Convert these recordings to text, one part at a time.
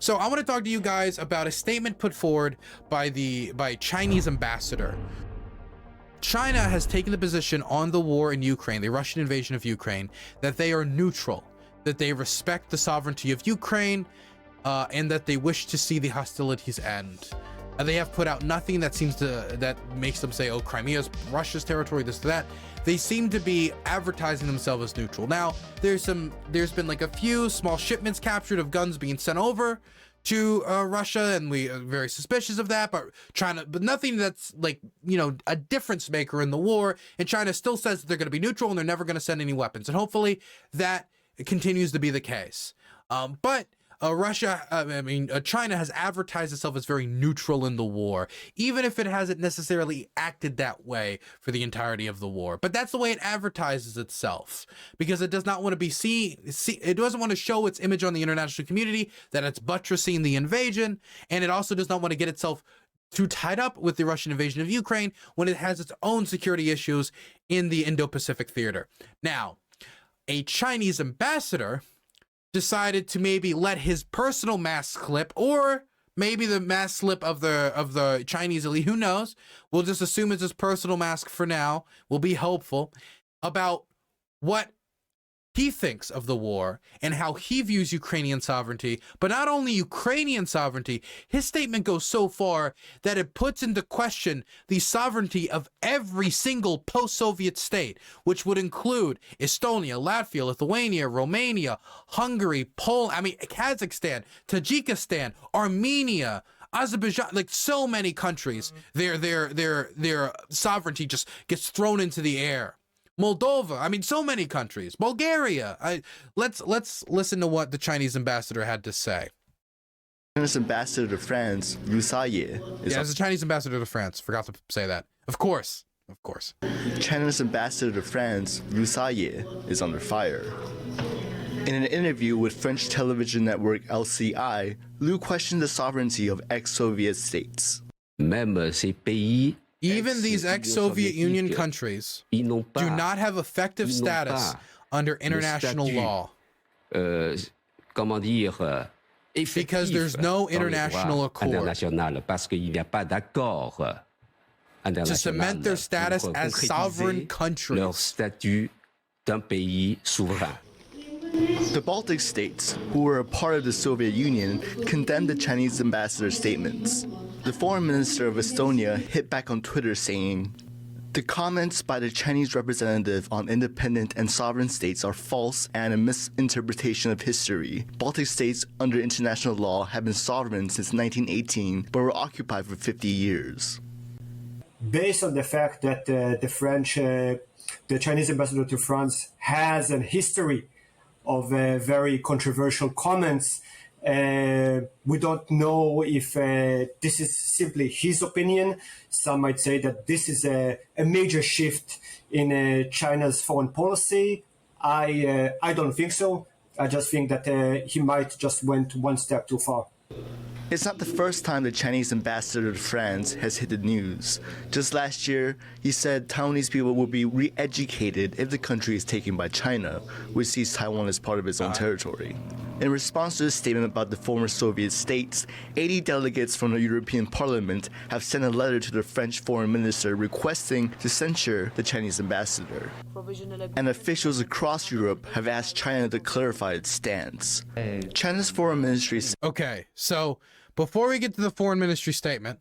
So I want to talk to you guys about a statement put forward by Chinese ambassador. China has taken the position on the war in Ukraine, the Russian invasion of Ukraine, that they are neutral, that they respect the sovereignty of Ukraine, and that they wish to see the hostilities end. They have put out nothing that makes them say, oh, Crimea's Russia's territory, this, that. They seem to be advertising themselves as neutral. Now, there's been like a few small shipments captured of guns being sent over to Russia, and we are very suspicious of that, but nothing that's like, you know, a difference maker in the war. And China still says that they're going to be neutral and they're never going to send any weapons. And hopefully that continues to be the case. China has advertised itself as very neutral in the war, even if it hasn't necessarily acted that way for the entirety of the war. But that's the way it advertises itself, because it does not want to be it doesn't want to show its image on the international community that it's buttressing the invasion, and it also does not want to get itself too tied up with the Russian invasion of Ukraine when it has its own security issues in the Indo-Pacific theater. Now, a Chinese ambassador decided to maybe let his personal mask slip, or maybe the mask slip of the Chinese elite, who knows? We'll just assume it's his personal mask for now. We'll be hopeful about what he thinks of the war and how he views Ukrainian sovereignty. But not only Ukrainian sovereignty, his statement goes so far that it puts into question the sovereignty of every single post-Soviet state, which would include Estonia, Latvia, Lithuania, Romania, Hungary, Poland, Kazakhstan, Tajikistan, Armenia, Azerbaijan, like so many countries. Their sovereignty just gets thrown into the air. Moldova, so many countries. Bulgaria. Let's listen to what the Chinese ambassador had to say. China's ambassador to France, Liu Saye, as the Chinese ambassador to France. Forgot to say that. Of course. China's ambassador to France, Liu Saye, is under fire. In an interview with French television network LCI, Liu questioned the sovereignty of ex-Soviet states. Even these ex-Soviet Union countries do not have effective status under international law, because there's no international accord to cement their status as sovereign countries. The Baltic states, who were a part of the Soviet Union, condemned the Chinese ambassador's statements. The foreign minister of Estonia hit back on Twitter saying, "The comments by the Chinese representative on independent and sovereign states are false and a misinterpretation of history. Baltic states under international law have been sovereign since 1918, but were occupied for 50 years. Based on the fact that the Chinese ambassador to France has a history of very controversial comments, we don't know if this is simply his opinion. Some might say that this is a major shift in China's foreign policy. I don't think so. I just think that he might just went one step too far. It's not the first time the Chinese ambassador to France has hit the news. Just last year, he said Taiwanese people will be re-educated if the country is taken by China, which sees Taiwan as part of its own territory. In response to the statement about the former Soviet states, 80 delegates from the European Parliament have sent a letter to the French foreign minister requesting to censure the Chinese ambassador. And officials across Europe have asked China to clarify its stance. China's foreign ministry... Okay, so before we get to the foreign ministry statement,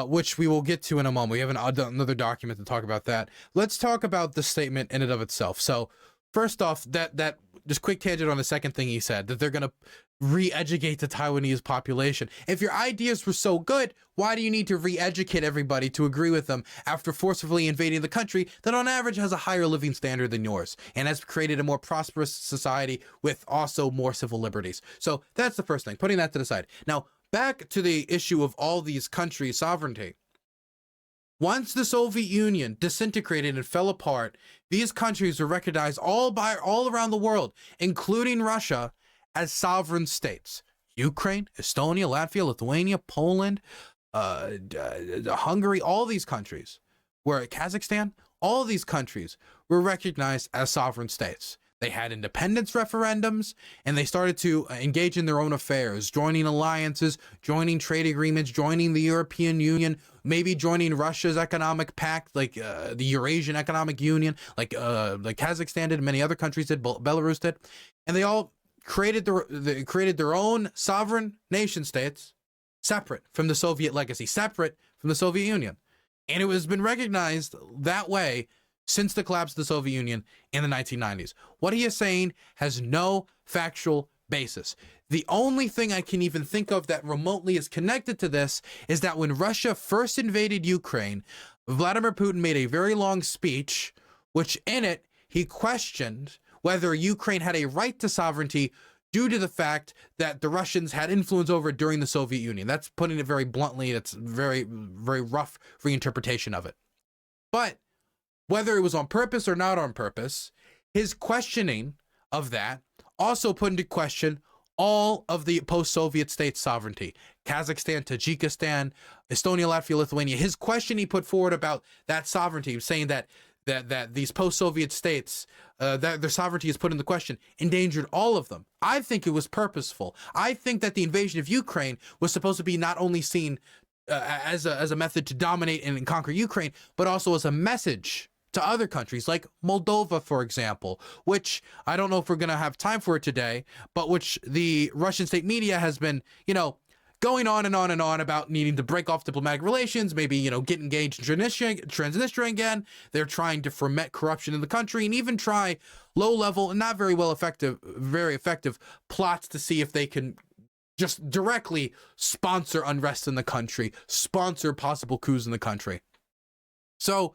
which we will get to in a moment, we have another document to talk about that. Let's talk about the statement in and of itself. So first off, that just quick tangent on the second thing he said, that they're going to re-educate the Taiwanese population. If your ideas were so good, why do you need to re-educate everybody to agree with them after forcibly invading the country that on average has a higher living standard than yours and has created a more prosperous society with also more civil liberties? So that's the first thing, putting that to the side. Now, back to the issue of all these countries' sovereignty. Once the Soviet Union disintegrated and fell apart, these countries were recognized all around the world, including Russia, as sovereign states. Ukraine, Estonia, Latvia, Lithuania, Poland, Hungary, all these countries, Kazakhstan, all these countries were recognized as sovereign states. They had independence referendums, and they started to engage in their own affairs, joining alliances, joining trade agreements, joining the European Union, maybe joining Russia's economic pact, like the Eurasian Economic Union, like Kazakhstan did, many other countries did, Belarus did, and they all created their own sovereign nation states, separate from the Soviet legacy, separate from the Soviet Union, and it has been recognized that way since the collapse of the Soviet Union in the 1990s. What he is saying has no factual basis. The only thing I can even think of that remotely is connected to this is that when Russia first invaded Ukraine, Vladimir Putin made a very long speech, which in it, he questioned whether Ukraine had a right to sovereignty due to the fact that the Russians had influence over it during the Soviet Union. That's putting it very bluntly. That's very, very rough reinterpretation of it. But whether it was on purpose or not on purpose, his questioning of that also put into question all of the post-Soviet states' sovereignty. Kazakhstan, Tajikistan, Estonia, Latvia, Lithuania. His question he put forward about that sovereignty, saying that these post-Soviet states, that their sovereignty is put into question, endangered all of them. I think it was purposeful. I think that the invasion of Ukraine was supposed to be not only seen as a method to dominate and conquer Ukraine, but also as a message to other countries like Moldova, for example, which I don't know if we're going to have time for it today, but which the Russian state media has been, going on and on and on about needing to break off diplomatic relations, maybe, get engaged in Transnistria again. They're trying to ferment corruption in the country and even try low-level and not very effective plots to see if they can just directly sponsor unrest in the country, sponsor possible coups in the country. So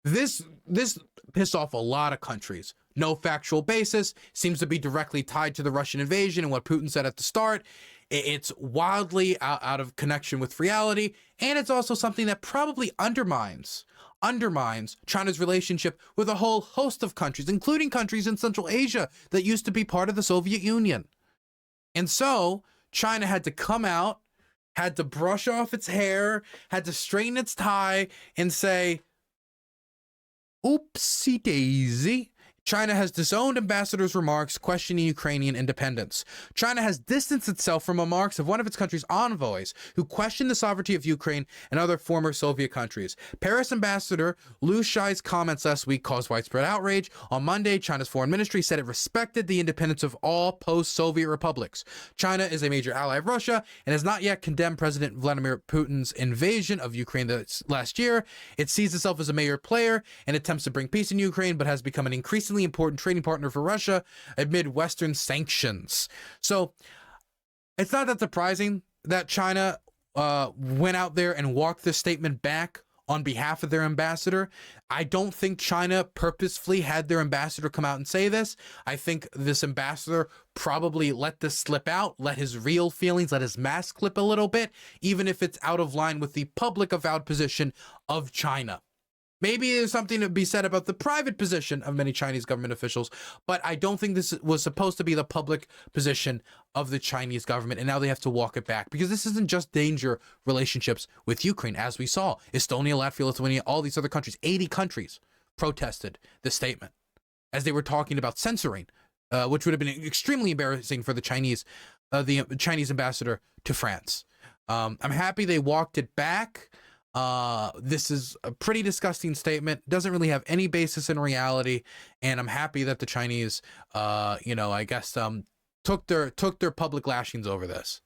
this pissed off a lot of countries. No factual basis, seems to be directly tied to the Russian invasion and what Putin said at the start. It's wildly out of connection with reality, and it's also something that probably undermines China's relationship with a whole host of countries, including countries in Central Asia that used to be part of the Soviet Union. And so China had to come out, had to brush off its hair, had to straighten its tie and say, oopsie daisy. China has disowned ambassador's remarks questioning Ukrainian independence. China has distanced itself from remarks of one of its country's envoys who questioned the sovereignty of Ukraine and other former Soviet countries. Paris ambassador Liu Shai's comments last week caused widespread outrage. On Monday, China's foreign ministry said it respected the independence of all post-Soviet republics. China is a major ally of Russia and has not yet condemned President Vladimir Putin's invasion of Ukraine last year. It sees itself as a major player and attempts to bring peace in Ukraine, but has become an increasingly important trading partner for Russia amid Western sanctions. So it's not that surprising that China went out there and walked this statement back on behalf of their ambassador. I don't think China purposefully had their ambassador come out and say this. I think this ambassador probably let this slip out, let his real feelings, let his mask slip a little bit, even if it's out of line with the public avowed position of China. Maybe there's something to be said about the private position of many Chinese government officials, but I don't think this was supposed to be the public position of the Chinese government, and now they have to walk it back, because this isn't just danger relationships with Ukraine, as we saw. Estonia, Latvia, Lithuania, all these other countries, 80 countries protested the statement as they were talking about censoring, which would have been extremely embarrassing for the Chinese ambassador to France. I'm happy they walked it back. This is a pretty disgusting statement, doesn't really have any basis in reality, and I'm happy that the Chinese, I guess, took their public lashings over this.